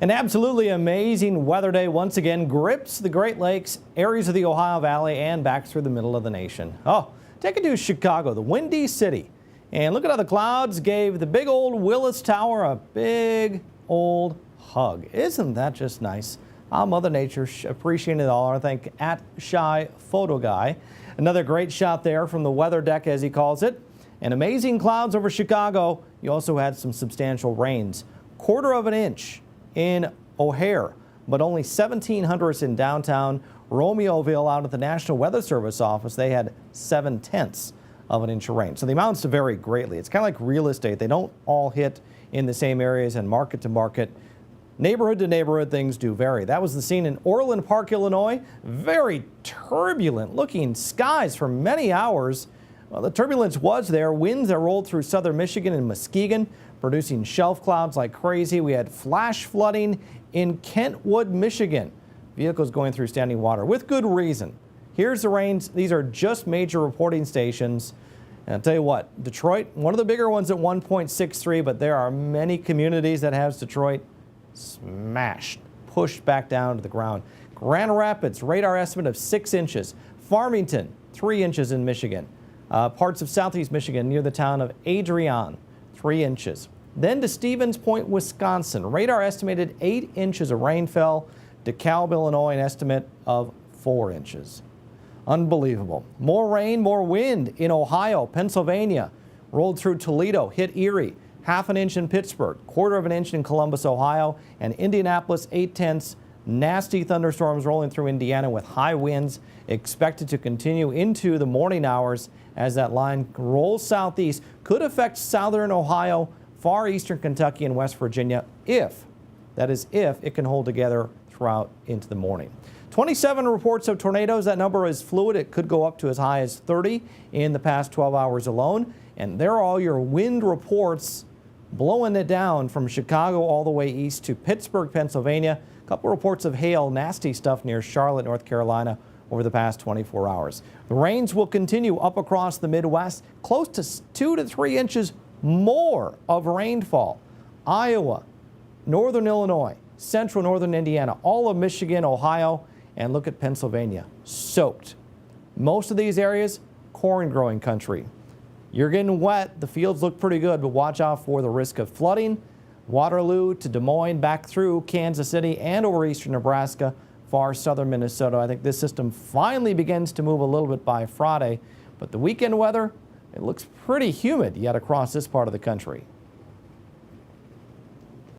An absolutely amazing weather day once again grips the Great Lakes, areas of the Ohio Valley, and back through the middle of the nation. Oh, take it to Chicago, the Windy City. And look at how the clouds gave the big old Willis Tower a big old hug. Isn't that just nice? Mother Nature appreciating it all. I think at Shy Photo Guy. Another great shot there from the weather deck, as he calls it. And amazing clouds over Chicago. You also had some substantial rains. 1/4 of an inch in O'Hare, but only 1,700 in downtown Romeoville. Out at the National Weather Service office, they had 7/10 of an inch of rain. So the amounts vary greatly. It's kind of like real estate. They don't all hit in the same areas, and market to market, neighborhood to neighborhood, things do vary. That was the scene in Orland Park, Illinois. Very turbulent looking skies for many hours. Well, the turbulence was there. Winds that rolled through southern Michigan and Muskegon, producing shelf clouds like crazy. We had flash flooding in Kentwood, Michigan. Vehicles going through standing water with good reason. Here's the rains. These are just major reporting stations. And I'll tell you what, Detroit, one of the bigger ones at 1.63, but there are many communities that has Detroit smashed, pushed back down to the ground. Grand Rapids, radar estimate of 6 inches. Farmington, 3 inches in Michigan. Parts of southeast Michigan near the town of Adrian, 3 inches. Then to Stevens Point, Wisconsin. Radar estimated 8 inches of rain fell. DeKalb, Illinois, an estimate of 4 inches. Unbelievable. More rain, more wind in Ohio, Pennsylvania. Rolled through Toledo, hit Erie. 1/2 inch in Pittsburgh, 1/4 of an inch in Columbus, Ohio, and Indianapolis, 8/10. Nasty thunderstorms rolling through Indiana with high winds expected to continue into the morning hours as that line rolls southeast. Could affect southern Ohio, far eastern Kentucky, and West Virginia if it can hold together throughout into the morning. 27 reports of tornadoes. That number is fluid. It could go up to as high as 30 in the past 12 hours alone. And there are all your wind reports blowing it down from Chicago all the way east to Pittsburgh, Pennsylvania. A couple reports of hail, nasty stuff near Charlotte, North Carolina over the past 24 hours. The rains will continue up across the Midwest, close to 2 to 3 inches more of rainfall. Iowa, northern Illinois, central northern Indiana, all of Michigan, Ohio, and look at Pennsylvania, soaked. Most of these areas, corn growing country. You're getting wet. The fields look pretty good, but watch out for the risk of flooding. Waterloo to Des Moines, back through Kansas City and over eastern Nebraska, far southern Minnesota. I think this system finally begins to move a little bit by Friday, but the weekend weather, it looks pretty humid yet across this part of the country.